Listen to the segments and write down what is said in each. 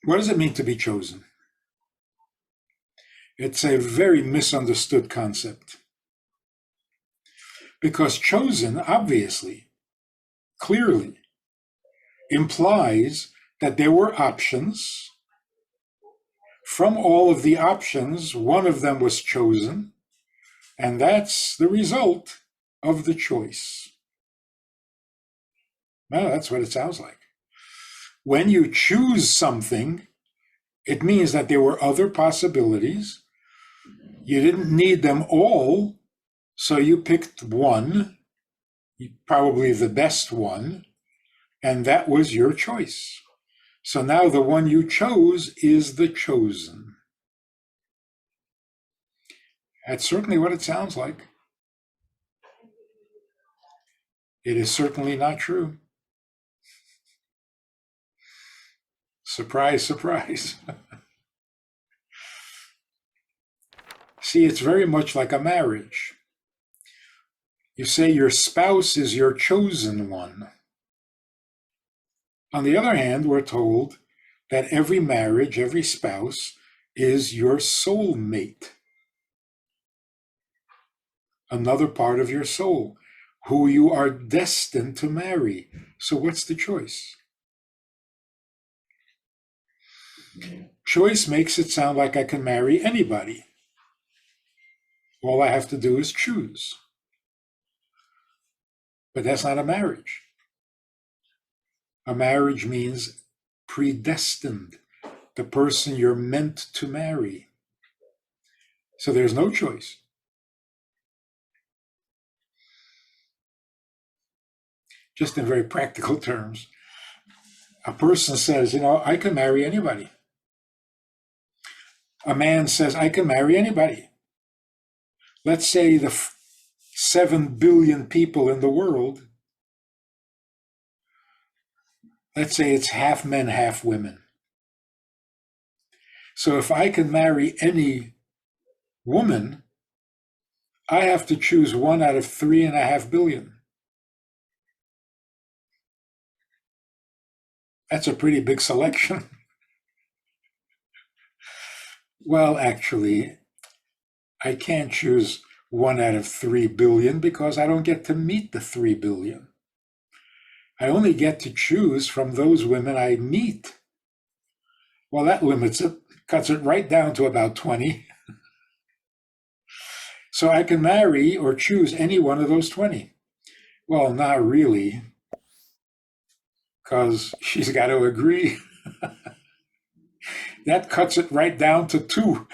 What does it mean to be chosen? It's a very misunderstood concept. Because chosen, obviously, clearly, implies that there were options. From all of the options, one of them was chosen, and that's the result of the choice. Well, that's what it sounds like. When you choose something, it means that there were other possibilities. You didn't need them all, so you picked one, probably the best one, and that was your choice. So now the one you chose is the chosen. That's certainly what it sounds like. It is certainly not true. Surprise, surprise. See, it's very much like a marriage. You say your spouse is your chosen one. On the other hand, we're told that every marriage, every spouse is your soulmate, another part of your soul, who you are destined to marry. So what's the choice? Choice makes it sound like I can marry anybody. All I have to do is choose. But that's not a marriage. A marriage means predestined, the person you're meant to marry. So there's no choice. Just in very practical terms, a person says, I can marry anybody. A man says, I can marry anybody. Let's say the 7 billion people in the world, let's say it's half men, half women. So if I can marry any woman, I have to choose one out of 3.5 billion. That's a pretty big selection. Well, actually, I can't choose one out of 3 billion because I don't get to meet the 3 billion. I only get to choose from those women I meet. Well, that limits it, cuts it right down to about 20. So I can marry or choose any one of those 20. Well, not really, because she's got to agree. That cuts it right down to 2.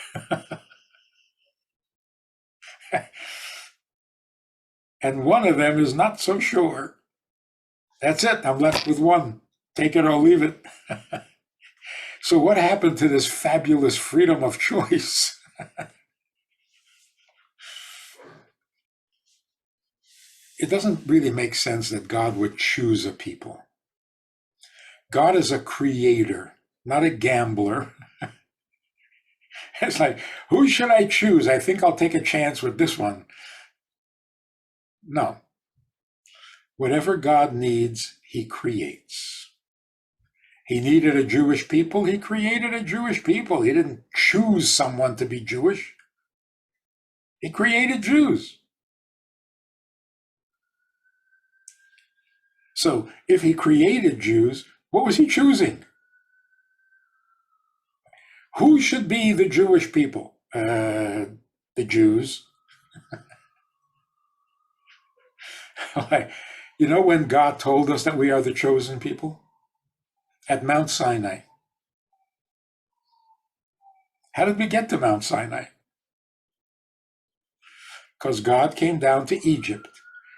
And one of them is not so sure. That's it. I'm left with one. Take it or leave it. So what happened to this fabulous freedom of choice? It doesn't really make sense that God would choose a people. God is a creator, not a gambler. It's like, who should I choose? I think I'll take a chance with this one. No. Whatever God needs, he creates. He needed a Jewish people, he created a Jewish people. He didn't choose someone to be Jewish. He created Jews. So if he created Jews, what was he choosing? Who should be the Jewish people? The Jews. When God told us that we are the chosen people? At Mount Sinai. How did we get to Mount Sinai? Because God came down to Egypt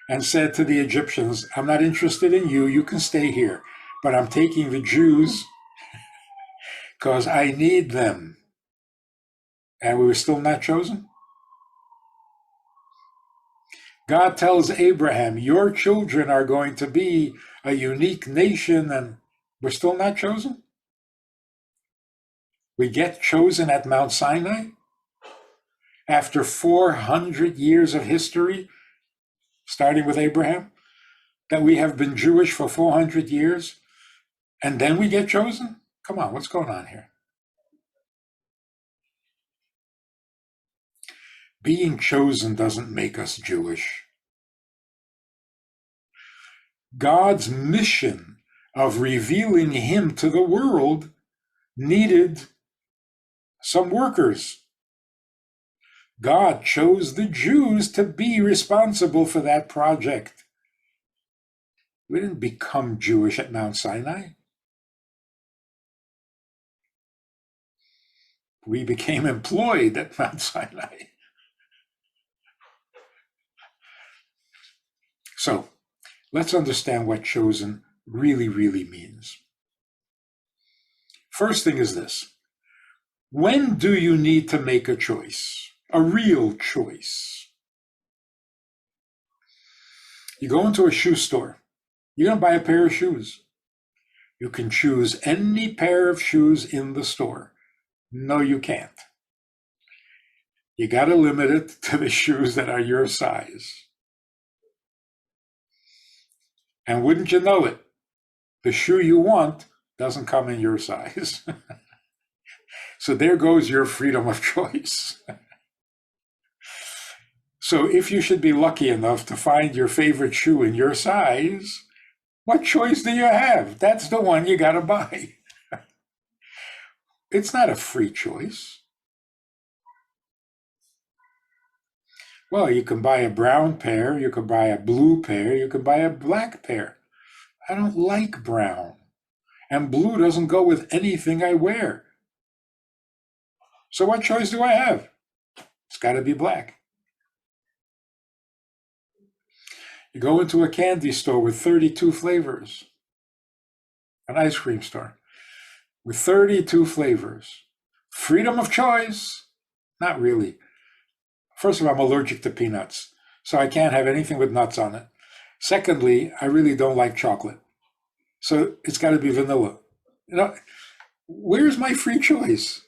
and said to the Egyptians, I'm not interested in you, you can stay here, but I'm taking the Jews because I need them. And we were still not chosen? God tells Abraham, your children are going to be a unique nation, and we're still not chosen? We get chosen at Mount Sinai? After 400 years of history, starting with Abraham, that we have been Jewish for 400 years, and then we get chosen? Come on, what's going on here? Being chosen doesn't make us Jewish. God's mission of revealing him to the world needed some workers. God chose the Jews to be responsible for that project. We didn't become Jewish at Mount Sinai. We became employed at Mount Sinai. So let's understand what chosen really, really means. First thing is this. When do you need to make a choice? A real choice. You go into a shoe store. You're going to buy a pair of shoes. You can choose any pair of shoes in the store. No, you can't. You got to limit it to the shoes that are your size. And wouldn't you know it, the shoe you want doesn't come in your size. So there goes your freedom of choice. So if you should be lucky enough to find your favorite shoe in your size, what choice do you have? That's the one you got to buy. It's not a free choice. Well, you can buy a brown pair, you can buy a blue pair, you can buy a black pair. I don't like brown. And blue doesn't go with anything I wear. So what choice do I have? It's got to be black. You go into a candy store with 32 flavors, an ice cream store with 32 flavors. Freedom of choice? Not really. First of all, I'm allergic to peanuts, so I can't have anything with nuts on it. Secondly, I really don't like chocolate. So it's got to be vanilla. You know, where's my free choice?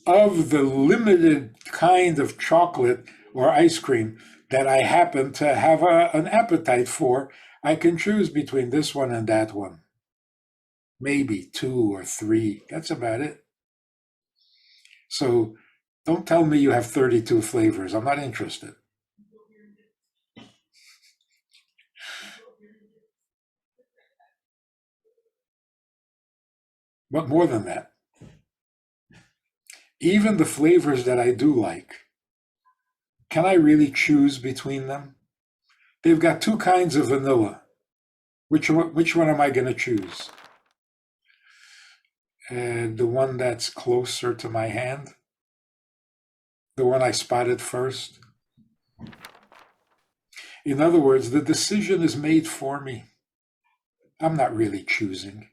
Of the limited kind of chocolate or ice cream that I happen to have an appetite for, I can choose between this one and that one. Maybe 2 or 3. That's about it. So don't tell me you have 32 flavors. I'm not interested. But more than that, even the flavors that I do like, can I really choose between them? They've got 2 kinds of vanilla. Which one am I going to choose? The one that's closer to my hand? The one I spotted first? In other words, the decision is made for me. I'm not really choosing.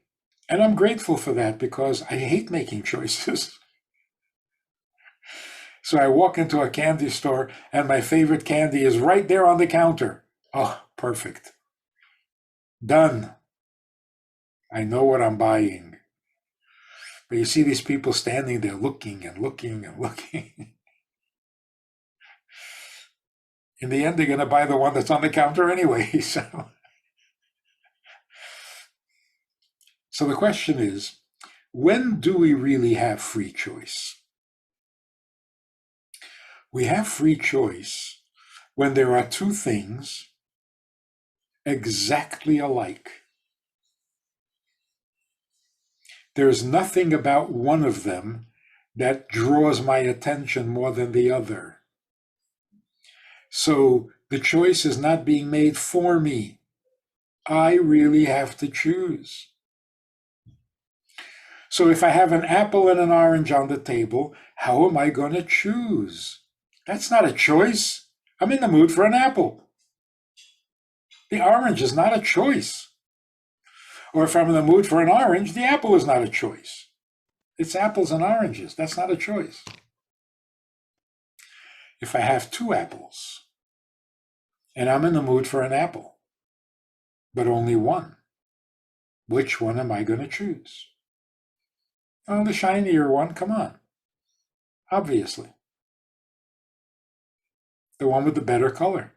And I'm grateful for that because I hate making choices. So I walk into a candy store and my favorite candy is right there on the counter. Oh, perfect. Done. I know what I'm buying. But you see these people standing there looking and looking and looking. In the end, they're going to buy the one that's on the counter anyway. So the question is, when do we really have free choice? We have free choice when there are 2 things exactly alike. There's nothing about one of them that draws my attention more than the other. So the choice is not being made for me. I really have to choose. So if I have an apple and an orange on the table, how am I going to choose? That's not a choice. I'm in the mood for an apple. The orange is not a choice. Or if I'm in the mood for an orange, the apple is not a choice. It's apples and oranges. That's not a choice. If I have 2 apples and I'm in the mood for an apple, but only one, which one am I going to choose? Oh, the shinier one, come on. Obviously. The one with the better color.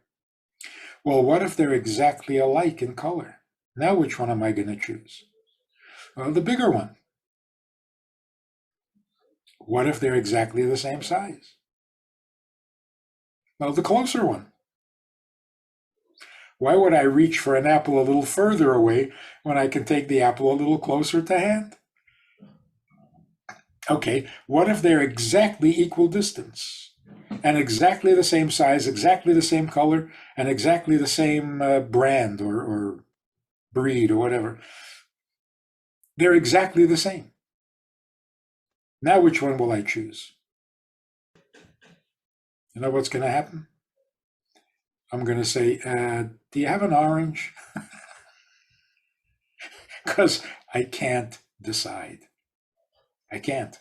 Well, what if they're exactly alike in color? Now which one am I going to choose? Well, the bigger one. What if they're exactly the same size? Well, the closer one. Why would I reach for an apple a little further away when I can take the apple a little closer to hand? Okay, what if they're exactly equal distance and exactly the same size, exactly the same color, and exactly the same brand or breed or whatever? They're exactly the same. Now, which one will I choose? You know what's going to happen? I'm going to say, do you have an orange? Because I can't decide. I can't.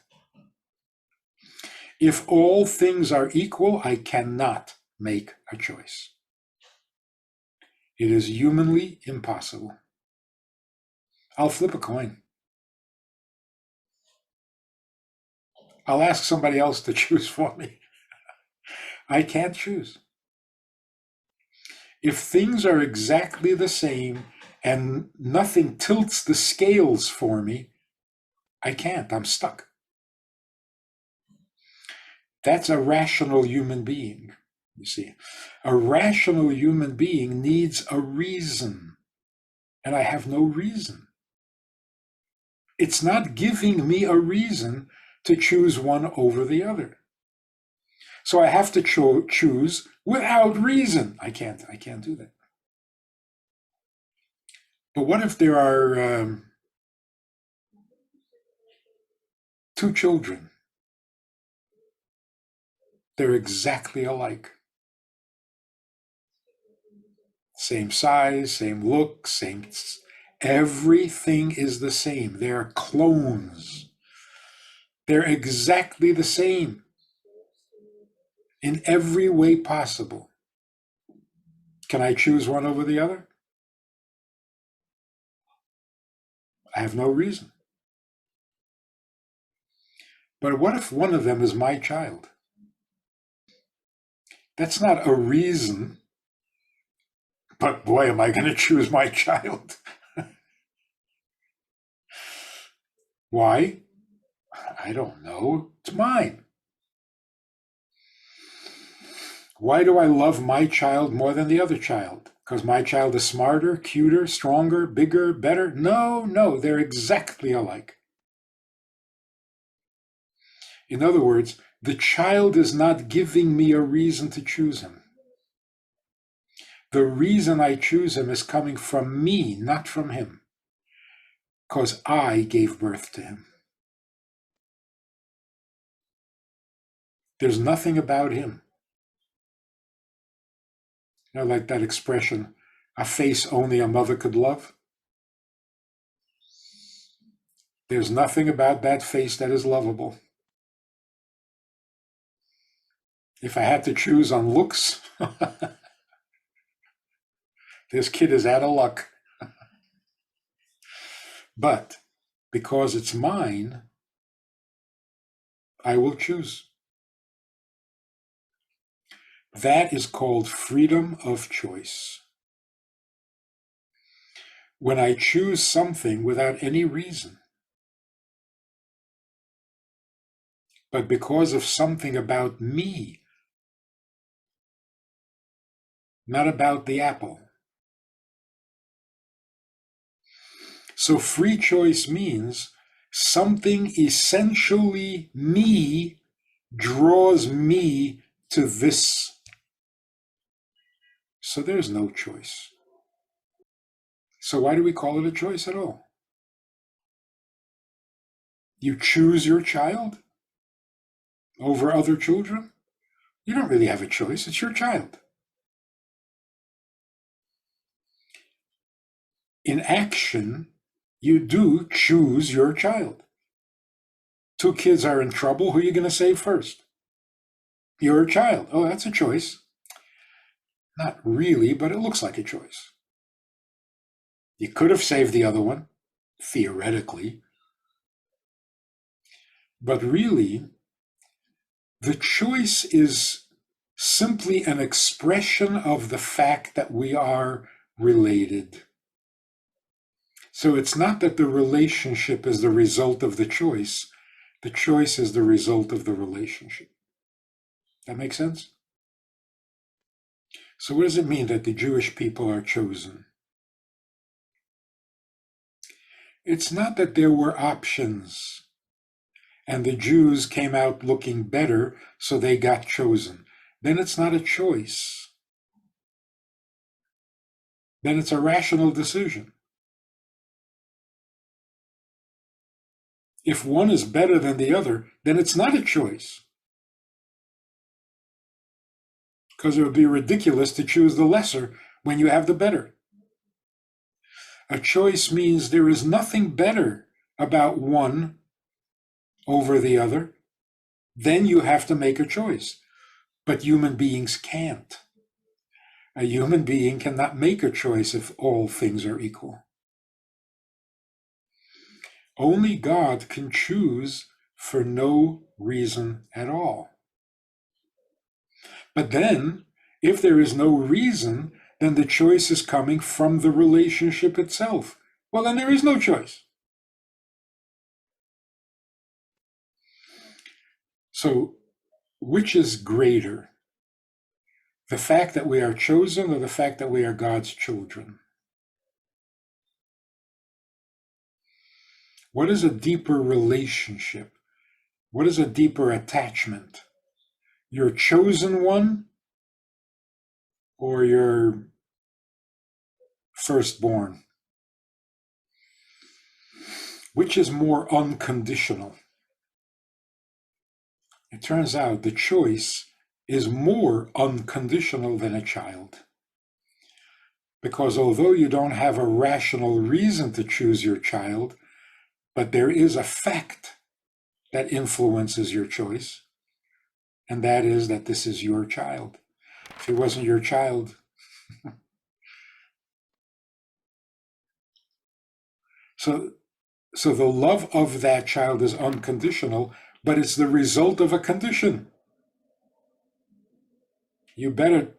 If all things are equal, I cannot make a choice. It is humanly impossible. I'll flip a coin. I'll ask somebody else to choose for me. I can't choose. If things are exactly the same and nothing tilts the scales for me, I can't. I'm stuck. That's a rational human being, you see. A rational human being needs a reason, and I have no reason. It's not giving me a reason to choose one over the other. So I have to choose without reason. I can't do that. But what if there are two children? They're exactly alike. Same size, same look, same. Everything is the same. They're clones. They're exactly the same in every way possible. Can I choose one over the other? I have no reason. But what if one of them is my child? That's not a reason, but boy, am I going to choose my child. Why? I don't know. It's mine. Why do I love my child more than the other child? Because my child is smarter, cuter, stronger, bigger, better? No, they're exactly alike. In other words, the child is not giving me a reason to choose him. The reason I choose him is coming from me, not from him, because I gave birth to him. There's nothing about him. You know, like that expression, a face only a mother could love. There's nothing about that face that is lovable. If I had to choose on looks, this kid is out of luck. But because it's mine, I will choose. That is called freedom of choice. When I choose something without any reason, but because of something about me, not about the apple. So free choice means something essentially me draws me to this. So there's no choice. So why do we call it a choice at all? You choose your child over other children? You don't really have a choice. It's your child. In action, you do choose your child. Two kids are in trouble. Who are you going to save first? Your child. Oh, that's a choice. Not really, but it looks like a choice. You could have saved the other one, theoretically. But really, the choice is simply an expression of the fact that we are related. So it's not that the relationship is the result of the choice is the result of the relationship. That makes sense? So what does it mean that the Jewish people are chosen? It's not that there were options and the Jews came out looking better, so they got chosen. Then it's not a choice. Then it's a rational decision. If one is better than the other, then it's not a choice. Because it would be ridiculous to choose the lesser when you have the better. A choice means there is nothing better about one over the other. Then you have to make a choice. But human beings can't. A human being cannot make a choice if all things are equal. Only God can choose for no reason at all. But then, if there is no reason, then the choice is coming from the relationship itself. Well, then there is no choice. So, which is greater? The fact that we are chosen or the fact that we are God's children? What is a deeper relationship? What is a deeper attachment? Your chosen one or your firstborn? Which is more unconditional? It turns out the choice is more unconditional than a child. Because although you don't have a rational reason to choose your child, but there is a fact that influences your choice, and that is that this is your child. If it wasn't your child, so the love of that child is unconditional, but it's the result of a condition. You better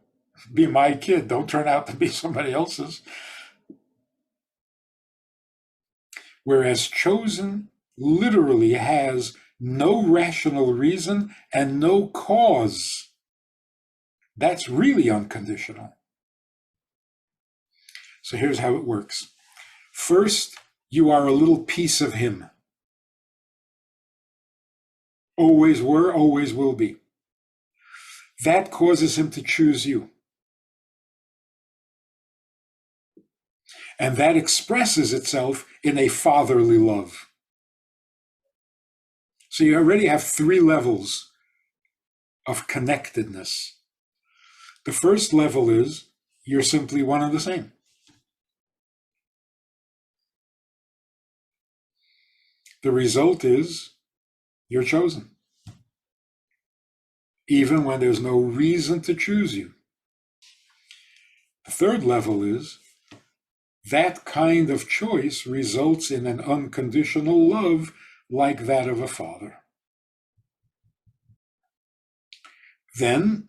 be my kid. Don't turn out to be somebody else's. Whereas chosen literally has no rational reason and no cause. That's really unconditional. So here's how it works. First, you are a little piece of him. Always were, always will be. That causes him to choose you. And that expresses itself in a fatherly love. So you already have 3 levels of connectedness. The first level is you're simply one and the same. The result is you're chosen, even when there's no reason to choose you. The third level is that kind of choice results in an unconditional love like that of a father. Then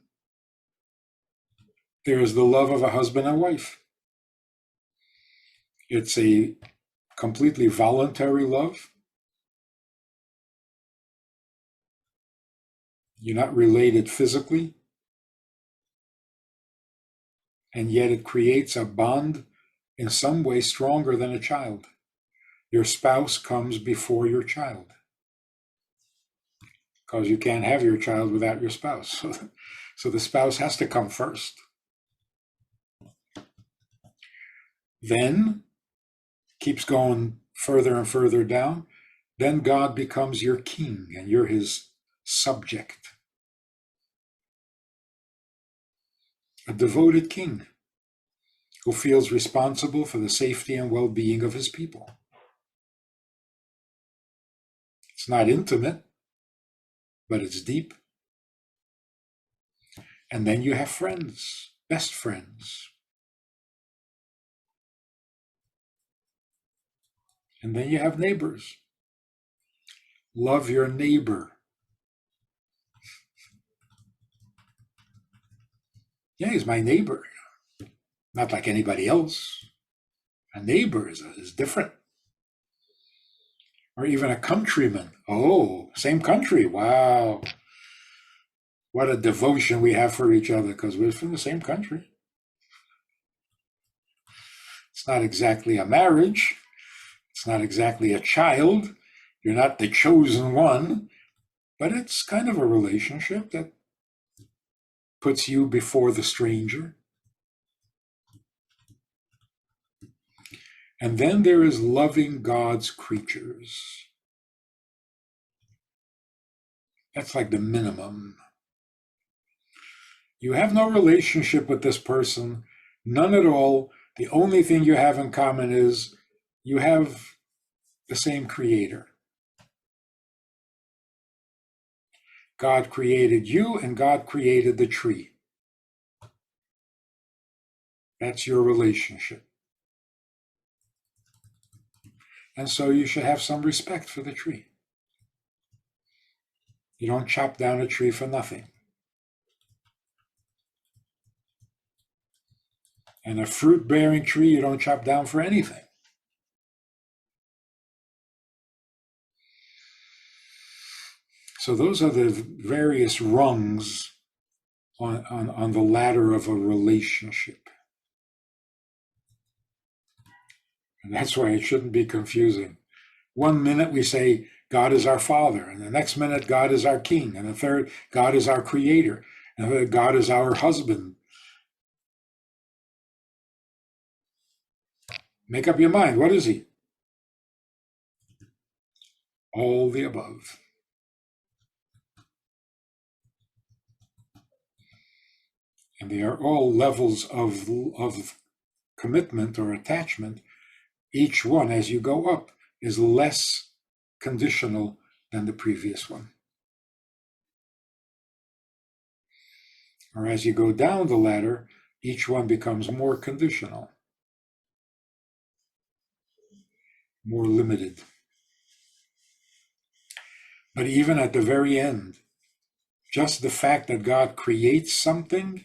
there's the love of a husband and wife. It's a completely voluntary love. You're not related physically, and yet it creates a bond in some way stronger than a child. Your spouse comes before your child, because you can't have your child without your spouse. So the spouse has to come first. Then, keeps going further and further down, then God becomes your king and you're his subject. A devoted king who feels responsible for the safety and well-being of his people. It's not intimate, but it's deep. And then you have friends, best friends. And then you have neighbors. Love your neighbor. Yeah, he's my neighbor. Not like anybody else. A neighbor is different. or even a countryman. Oh, same country. Wow. What a devotion we have for each other because we're from the same country. It's not exactly a marriage. It's not exactly a child. You're not the chosen one, but it's kind of a relationship that puts you before the stranger. And then there is loving God's creatures. That's like the minimum. You have no relationship with this person, none at all. The only thing you have in common is you have the same creator. God created you and God created the tree. That's your relationship. And so you should have some respect for the tree. You don't chop down a tree for nothing. And a fruit-bearing tree you don't chop down for anything. So those are the various rungs on the ladder of a relationship. And that's why it shouldn't be confusing. One minute we say God is our Father, and the next minute God is our King, and the third God is our Creator, and the third God is our husband. Make up your mind. What is he? All the above. And they are all levels of commitment or attachment. Each one, as you go up, is less conditional than the previous one. Or as you go down the ladder, each one becomes more conditional, more limited. But even at the very end, just the fact that God creates something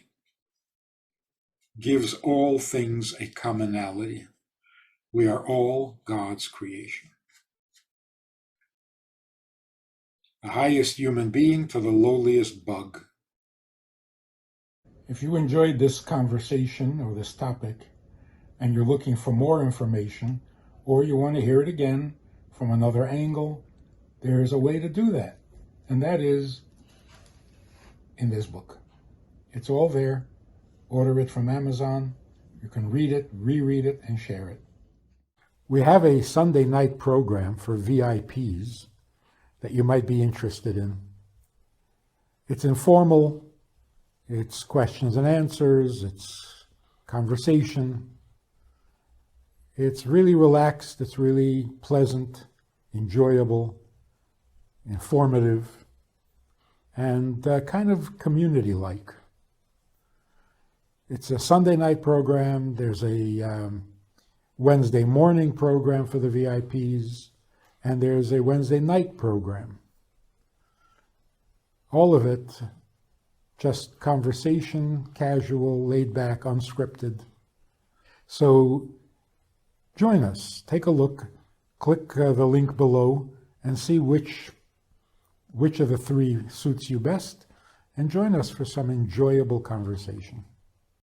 gives all things a commonality. We are all God's creation. The highest human being to the lowliest bug. If you enjoyed this conversation or this topic, and you're looking for more information, or you want to hear it again from another angle, there is a way to do that. And that is in this book. It's all there. Order it from Amazon. You can read it, reread it, and share it. We have a Sunday night program for VIPs that you might be interested in. It's informal. It's questions and answers. It's conversation. It's really relaxed. It's really pleasant, enjoyable, informative, and kind of community-like. It's a Sunday night program. There's a Wednesday morning program for the VIPs, and there's a Wednesday night program. All of it just conversation, casual, laid back, unscripted. So join us. Take a look. Click the link below and see which of the three suits you best, and join us for some enjoyable conversation.